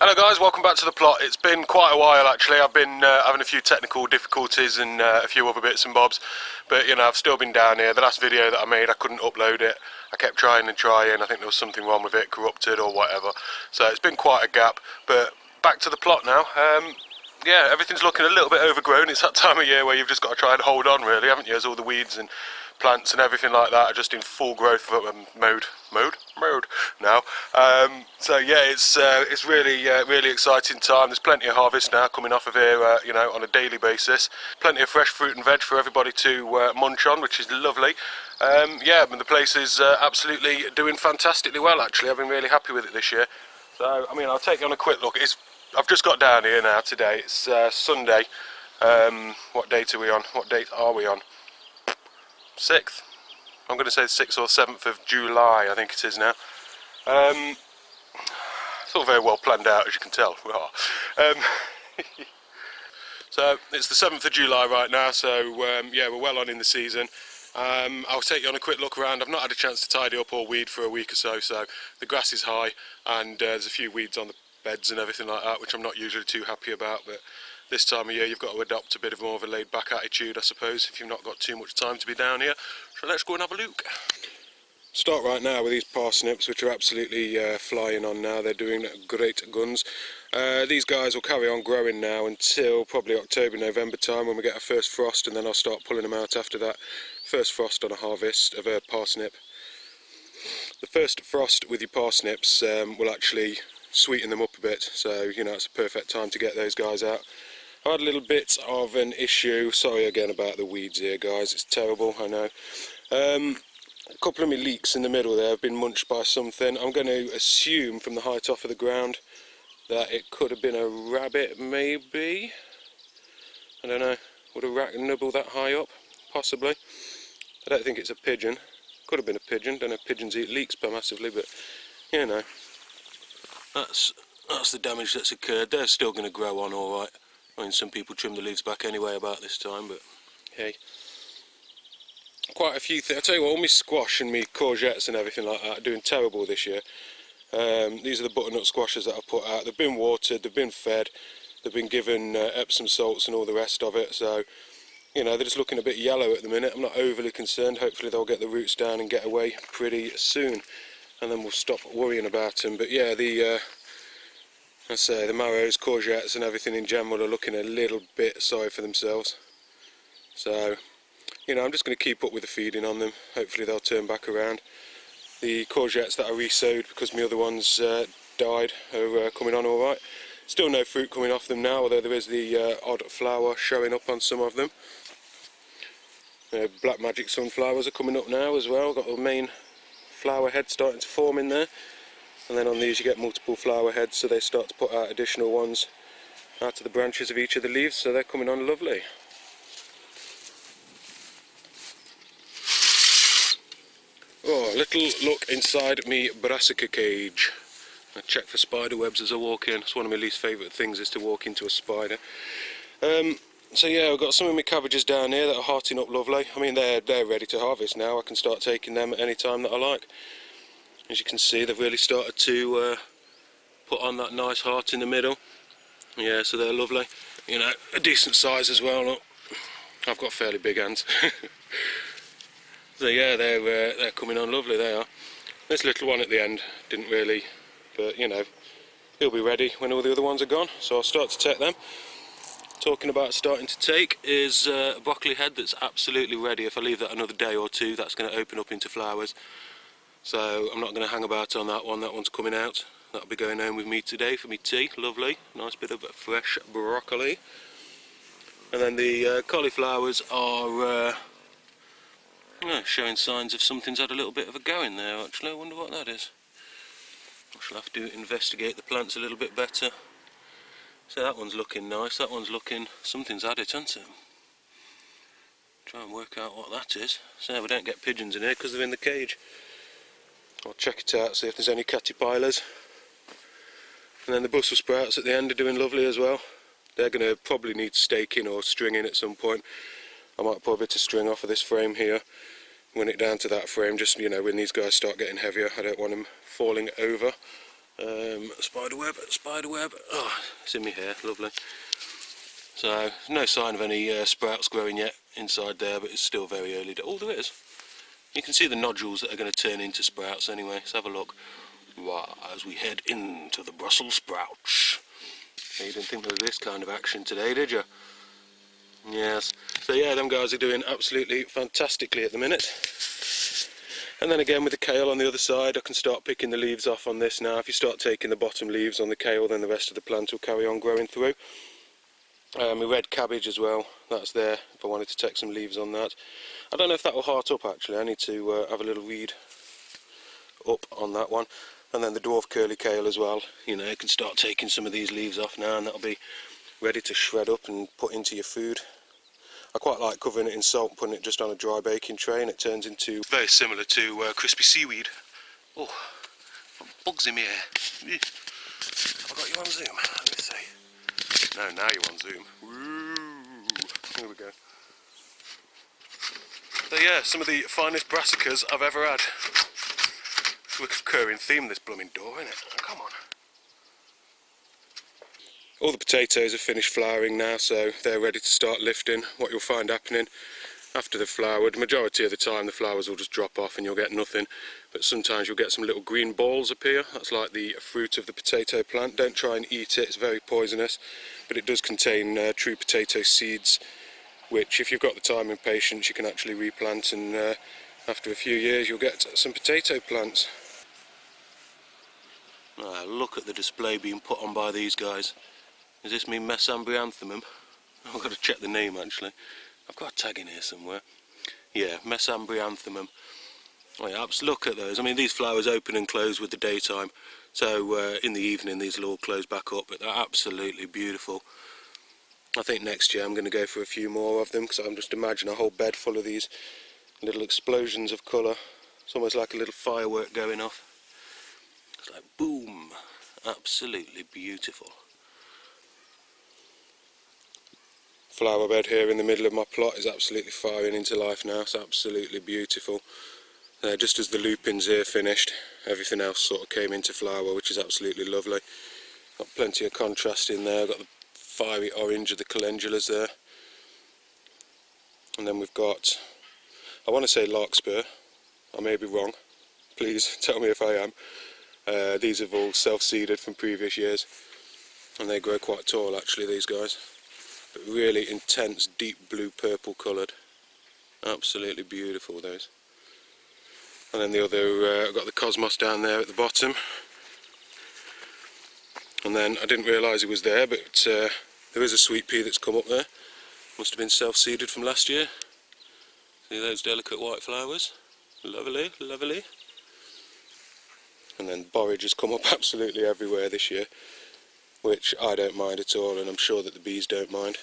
Hello guys, welcome back to the plot. It's been quite a while actually. I've been having a few technical difficulties and a few other bits and bobs, but you know, I've still been down here. The last video that I made, I couldn't upload it. I kept trying and trying. I think there was something wrong with it, corrupted or whatever. So it's been quite a gap, but back to the plot now. Yeah, everything's looking a little bit overgrown. It's that time of year where you've just got to try and hold on really, haven't you, as all the weeds and plants and everything like that are just in full growth mode now. So yeah, it's really exciting time. There's plenty of harvest now coming off of here, you know, on a daily basis. Plenty of fresh fruit and veg for everybody to munch on, which is lovely. Yeah, the place is absolutely doing fantastically well actually. I've been really happy with it this year. So I mean, I'll take you on a quick look. I've just got down here now today. It's Sunday. What date are we on? What date are we on? 6th. I'm going to say 6th or 7th of July, I think it is now. It's all very well planned out, as you can tell. We are. So it's the 7th of July right now, so yeah, we're well on in the season. I'll take you on a quick look around. I've not had a chance to tidy up or weed for a week or so, so the grass is high and there's a few weeds on the beds and everything like that, which I'm not usually too happy about, but this time of year you've got to adopt a bit of more of a laid back attitude, I suppose, if you've not got too much time to be down here. So let's go and have a look. Start right now with these parsnips, which are absolutely flying on now. They're doing great guns. These guys will carry on growing now until probably October, November time when we get our first frost, and then I'll start pulling them out after that. First frost on a harvest of a parsnip. The first frost with your parsnips will actually sweeten them up a bit, so you know it's a perfect time to get those guys out. I had a little bit of an issue, sorry again about the weeds here guys, it's terrible, I know. A couple of my leeks in the middle there have been munched by something. I'm going to assume from the height off of the ground that it could have been a rabbit maybe. I don't know, would a rat nibble that high up? Possibly. I don't think it's a pigeon. Could have been a pigeon, don't know if pigeons eat leeks massively, but you know. That's the damage that's occurred. They're still going to grow on alright. I mean, some people trim the leaves back anyway about this time, but hey. Quite a few things. I tell you what, all my squash and my courgettes and everything like that are doing terrible this year. These are the butternut squashes that I've put out. They've been watered, they've been fed, they've been given Epsom salts and all the rest of it, so you know, they're just looking a bit yellow at the minute. I'm not overly concerned. Hopefully they'll get the roots down and get away pretty soon, and then we'll stop worrying about them. But yeah, I say the marrows, courgettes and everything in general are looking a little bit sorry for themselves. So, you know, I'm just going to keep up with the feeding on them. Hopefully they'll turn back around. The courgettes that I re-sowed because my other ones died are coming on alright. Still no fruit coming off them now, although there is the odd flower showing up on some of them. Black magic sunflowers are coming up now as well. Got the main flower head starting to form in there. And then on these you get multiple flower heads, so they start to put out additional ones out of the branches of each of the leaves, so they're coming on lovely. Oh, a little look inside me Brassica cage. I check for spider webs as I walk in. It's one of my least favourite things, is to walk into a spider. So yeah, I've got some of my cabbages down here that are hearting up lovely. I mean, they're ready to harvest now. I can start taking them at any time that I like. As you can see, they've really started to put on that nice heart in the middle. Yeah, so they're lovely. You know, a decent size as well. Look, I've got fairly big hands. So yeah, they're coming on lovely. They are. This little one at the end didn't really, but you know, he'll be ready when all the other ones are gone. So I'll start to take them. Talking about starting to take is a broccoli head that's absolutely ready. If I leave that another day or two, that's going to open up into flowers. So I'm not going to hang about on that one. That one's coming out. That'll be going home with me today for me tea. Lovely, nice bit of fresh broccoli. And then the cauliflowers are showing signs of something's had a little bit of a go in there actually. I wonder what that is. I shall have to investigate the plants a little bit better. So that one's looking nice, that one's looking, something's had it, hasn't it? Try and work out what that is. So we don't get pigeons in here because they're in the cage. I'll check it out, see if there's any caterpillars. And then the Brussels sprouts at the end are doing lovely as well. They're going to probably need staking or stringing at some point. I might pull a bit of string off of this frame here, run it down to that frame, just, you know, when these guys start getting heavier, I don't want them falling over. Spider web. Oh, it's in my hair, lovely. So, no sign of any sprouts growing yet inside there, but it's still very early. Oh, there is. You can see the nodules that are going to turn into sprouts anyway. Let's have a look. Wow, as we head into the Brussels sprouts. You didn't think there was this kind of action today, did you? Yes. So yeah, them guys are doing absolutely fantastically at the minute. And then again with the kale on the other side, I can start picking the leaves off on this now. If you start taking the bottom leaves on the kale, then the rest of the plant will carry on growing through. My red cabbage as well, that's there if I wanted to take some leaves on that. I don't know if that will heart up actually. I need to have a little read up on that one. And then the dwarf curly kale as well, you know, you can start taking some of these leaves off now and that'll be ready to shred up and put into your food. I quite like covering it in salt and putting it just on a dry baking tray, and it turns into very similar to crispy seaweed. Oh, bugs in my hair. Have I got you on zoom? Let me see. No, now you're on zoom. Woo. Here we go. So yeah, some of the finest brassicas I've ever had. It's a recurring theme, this blooming door, isn't it? Oh, come on. All the potatoes have finished flowering now, so they're ready to start lifting. What you'll find happening after they've flowered, the majority of the time the flowers will just drop off and you'll get nothing, but sometimes you'll get some little green balls appear. That's like the fruit of the potato plant. Don't try and eat it, it's very poisonous, but it does contain true potato seeds, which if you've got the time and patience you can actually replant, and after a few years you'll get some potato plants. Look at the display being put on by these guys. Is this me Mesambrianthemum? I've got to check the name actually. I've got a tag in here somewhere. Yeah, Mesambrianthemum. Oh yeah, look at those. I mean, these flowers open and close with the daytime, so in the evening these will all close back up, but they're absolutely beautiful. I think next year I'm going to go for a few more of them, because I'm just imagine a whole bed full of these little explosions of colour. It's almost like a little firework going off. It's like boom, absolutely beautiful. Flower bed here in the middle of my plot is absolutely firing into life now. It's absolutely beautiful. Just as the lupins here finished, everything else sort of came into flower, which is absolutely lovely. Got plenty of contrast in there. Got the fiery orange of the calendulas there, and then we've got, I want to say larkspur, I may be wrong, please tell me if I am. These have all self-seeded from previous years, and they grow quite tall actually, these guys. But really intense deep blue purple coloured, absolutely beautiful those. And then the other, I've got the cosmos down there at the bottom, and then I didn't realise it was there, but there is a sweet pea that's come up there. Must have been self-seeded from last year. See those delicate white flowers? Lovely, lovely. And then borage has come up absolutely everywhere this year, which I don't mind at all, and I'm sure that the bees don't mind.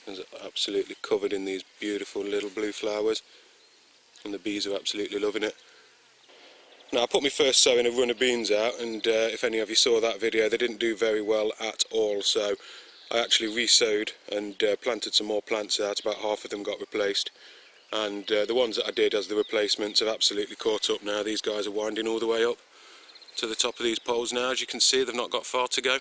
It's absolutely covered in these beautiful little blue flowers, and the bees are absolutely loving it. Now, I put my first sowing of runner beans out, and if any of you saw that video, they didn't do very well at all, so I actually re-sowed and planted some more plants out. About half of them got replaced, and the ones that I did as the replacements have absolutely caught up now. These guys are winding all the way up to the top of these poles now. As you can see, they've not got far to go.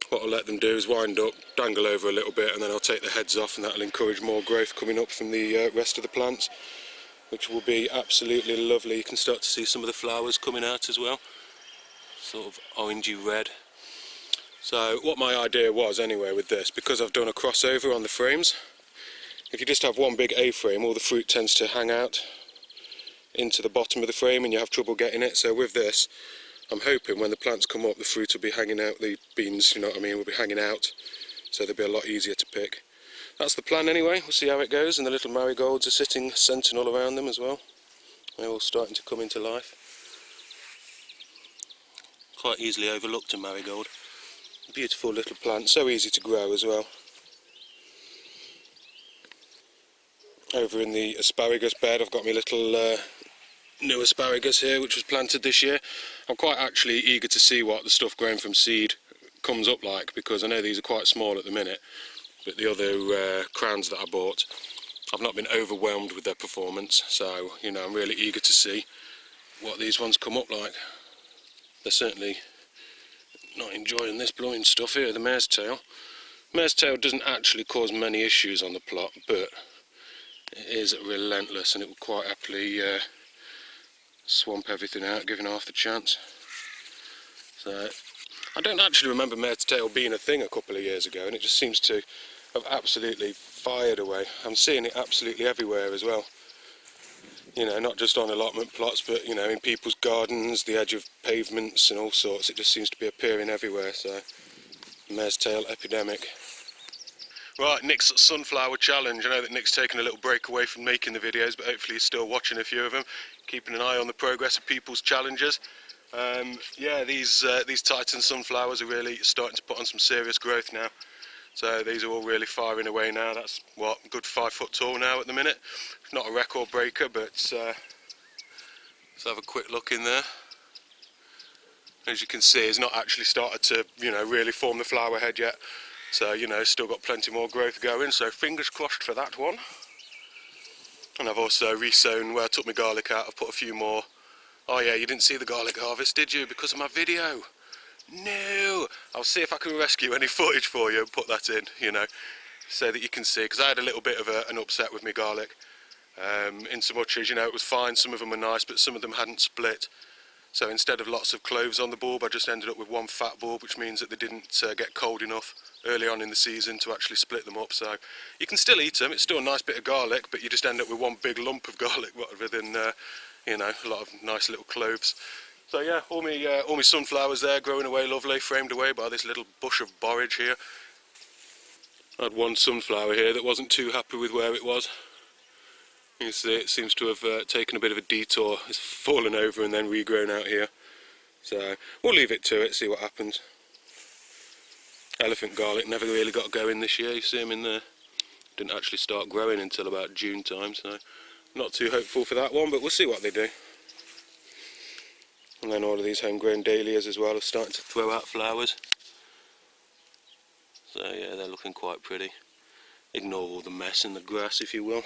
What I'll let them do is wind up, dangle over a little bit, and then I'll take the heads off, and that'll encourage more growth coming up from the rest of the plants, which will be absolutely lovely. You can start to see some of the flowers coming out as well, sort of orangey red. So what my idea was anyway with this, because I've done a crossover on the frames, if you just have one big A-frame, all the fruit tends to hang out into the bottom of the frame and you have trouble getting it. So with this, I'm hoping when the plants come up, the fruit will be hanging out, the beans, you know what I mean, will be hanging out, so they'll be a lot easier to pick. That's the plan anyway. We'll see how it goes, and the little marigolds are sitting sentinel around them as well. They're all starting to come into life. Quite easily overlooked, a marigold. Beautiful little plant, so easy to grow as well. Over in the asparagus bed, I've got my little new asparagus here, which was planted this year. I'm quite actually eager to see what the stuff grown from seed comes up like, because I know these are quite small at the minute, but the other crowns that I bought, I've not been overwhelmed with their performance, so you know, I'm really eager to see what these ones come up like. they're certainly not enjoying this blowing stuff here, the mare's tail. Mare's tail doesn't actually cause many issues on the plot, but it is relentless and it will quite happily swamp everything out, giving half the chance. So I don't actually remember mare's tail being a thing a couple of years ago, and it just seems to have absolutely fired away. I'm seeing it absolutely everywhere as well. You know, not just on allotment plots, but you know, in people's gardens, the edge of pavements and all sorts. It just seems to be appearing everywhere. So, mare's tail epidemic. Right, Nick's sunflower challenge. I know that Nick's taken a little break away from making the videos, but hopefully he's still watching a few of them, keeping an eye on the progress of people's challenges. Yeah, these Titan sunflowers are really starting to put on some serious growth now. So these are all really firing away now. That's what, a good 5 foot tall now at the minute. Not a record breaker, but let's have a quick look in there. As you can see, it's not actually started to, you know, really form the flower head yet. So, you know, still got plenty more growth going, so fingers crossed for that one. And I've also resown where I took my garlic out. I've put a few more. Oh yeah, you didn't see the garlic harvest, did you, because of my video? No! I'll see if I can rescue any footage for you and put that in, you know, so that you can see, because I had a little bit of an upset with my garlic. In so much as, you know, it was fine, some of them were nice, but some of them hadn't split. So instead of lots of cloves on the bulb, I just ended up with one fat bulb, which means that they didn't get cold enough early on in the season to actually split them up. So you can still eat them, it's still a nice bit of garlic, but you just end up with one big lump of garlic rather than, you know, a lot of nice little cloves. So yeah, all my sunflowers there growing away lovely, framed away by this little bush of borage here. I had one sunflower here that wasn't too happy with where it was. You can see it seems to have taken a bit of a detour. It's fallen over and then regrown out here. So we'll leave it to it, see what happens. Elephant garlic never really got going this year. You see them in there. Didn't actually start growing until about June time, so not too hopeful for that one, but we'll see what they do. And then all of these homegrown dahlias as well are starting to throw out flowers. So yeah, they're looking quite pretty. Ignore all the mess in the grass, if you will.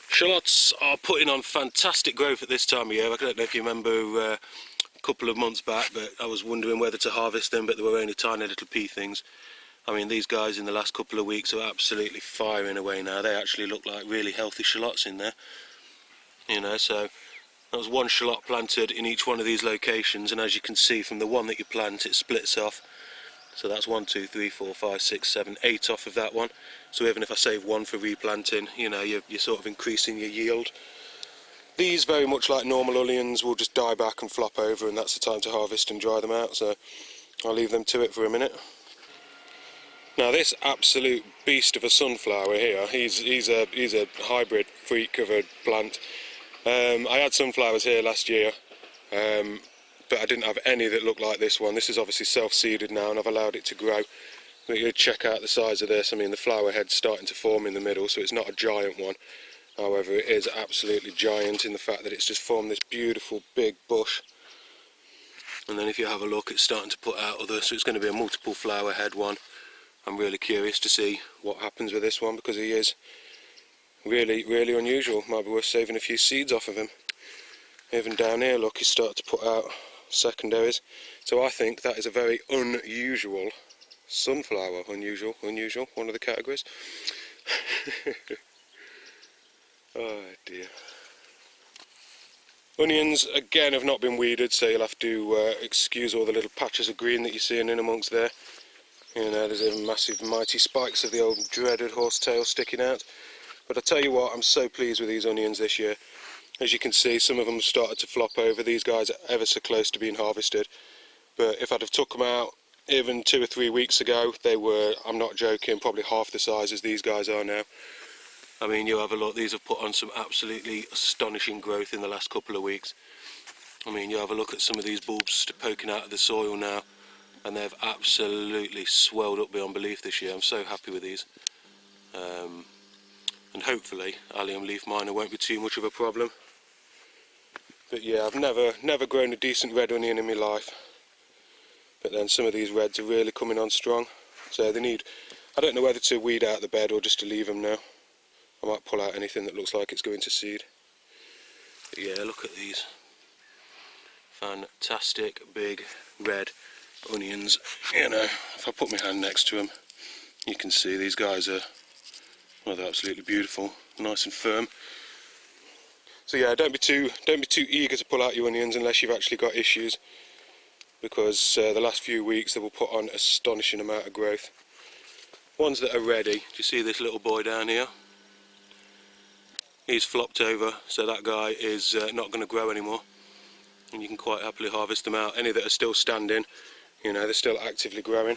Shallots are putting on fantastic growth at this time of year. I don't know if you remember a couple of months back, but I was wondering whether to harvest them, but they were only tiny little pea things. I mean, these guys in the last couple of weeks are absolutely firing away now. They actually look like really healthy shallots in there. You know, so there was one shallot planted in each one of these locations, and as you can see from the one that you plant, it splits off. So that's 1, 2, 3, 4, 5, 6, 7, 8 off of that one. So even if I save one for replanting, you know, you're sort of increasing your yield. These, very much like normal onions, will just die back and flop over, and that's the time to harvest and dry them out. So I'll leave them to it for a minute. Now this absolute beast of a sunflower here, he's a hybrid freak of a plant. I had sunflowers here last year, but I didn't have any that looked like this one. This is obviously self-seeded now, and I've allowed it to grow. But you check out the size of this. I mean, the flower head's starting to form in the middle, so it's not a giant one. However, it is absolutely giant in the fact that it's just formed this beautiful big bush. And then if you have a look, it's starting to put out other, so it's going to be a multiple flower head one. I'm really curious to see what happens with this one, because he is really, really unusual. Might be worth saving a few seeds off of him. Even down here, look, he's started to put out secondaries. So I think that is a very unusual sunflower. Unusual, one of the categories. Oh dear. Onions, again, have not been weeded, so you'll have to excuse all the little patches of green that you're seeing in amongst there. You know, there's even massive mighty spikes of the old dreaded horsetail sticking out. But I tell you what, I'm so pleased with these onions this year. As you can see, some of them have started to flop over. These guys are ever so close to being harvested. But if I'd have took them out even 2 or 3 weeks ago, they were, I'm not joking, probably half the size as these guys are now. I mean, you have a look, these have put on some absolutely astonishing growth in the last couple of weeks. I mean, you have a look at some of these bulbs poking out of the soil now, and they've absolutely swelled up beyond belief this year. I'm so happy with these. And hopefully allium leaf miner won't be too much of a problem. But yeah, I've never grown a decent red onion in my life. But then some of these reds are really coming on strong. So they need, I don't know whether to weed out the bed or just to leave them now. I might pull out anything that looks like it's going to seed. But yeah, look at these. Fantastic big red onions. You know, if I put my hand next to them, you can see these guys are, well, they're absolutely beautiful, nice and firm. So yeah, don't be too eager to pull out your onions unless you've actually got issues, because the last few weeks they will put on astonishing amount of growth. Ones that are ready, do you see this little boy down here? He's flopped over, so that guy is not going to grow anymore, and you can quite happily harvest them out. Any that are still standing, you know, they're still actively growing.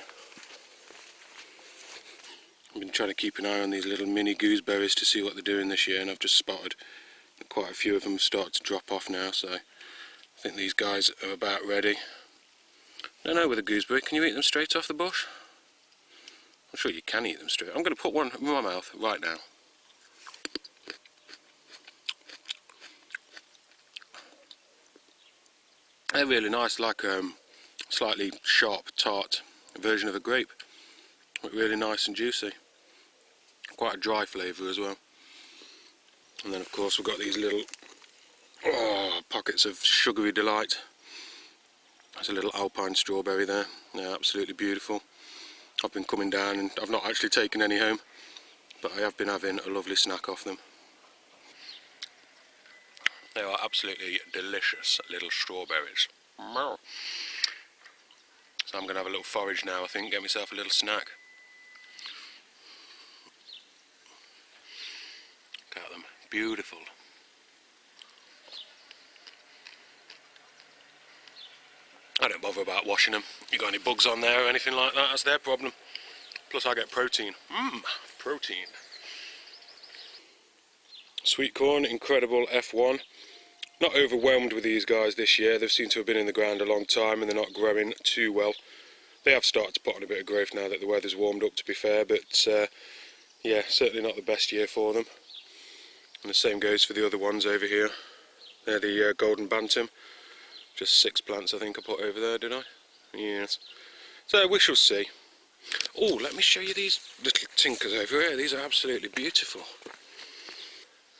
I've been trying to keep an eye on these little mini gooseberries to see what they're doing this year, and I've just spotted quite a few of them have started to drop off now, so I think these guys are about ready. I don't know with a gooseberry, can you eat them straight off the bush? I'm sure you can eat them straight. I'm going to put one in my mouth right now. They're really nice, like slightly sharp, tart version of a grape. But really nice and juicy. Quite a dry flavour as well. And then of course we've got these little pockets of sugary delight. There's a little alpine strawberry there. They're absolutely beautiful. I've been coming down and I've not actually taken any home, but I have been having a lovely snack off them. They are absolutely delicious little strawberries. So I'm going to have a little forage now, I think, get myself a little snack. Look at them, beautiful. I don't bother about washing them. You got any bugs on there or anything like that, that's their problem. Plus I get protein. Protein. Sweet corn, incredible F1. Not overwhelmed with these guys this year. They seem to have been in the ground a long time and they're not growing too well. They have started to put on a bit of growth now that the weather's warmed up, to be fair, but yeah, certainly not the best year for them. And the same goes for the other ones over here. They're the golden bantam. Just 6 plants I think I put over there, did I? Yes. So we shall see. Oh, let me show you these little tinkers over here. These are absolutely beautiful.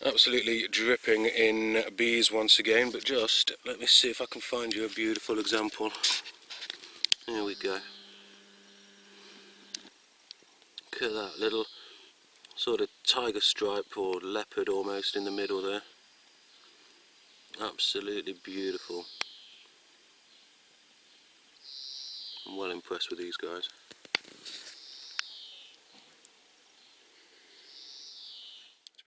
Absolutely dripping in bees once again, but just let me see if I can find you a beautiful example. Here we go. Look at that little sort of tiger stripe or leopard almost in the middle there. Absolutely beautiful. I'm well impressed with these guys.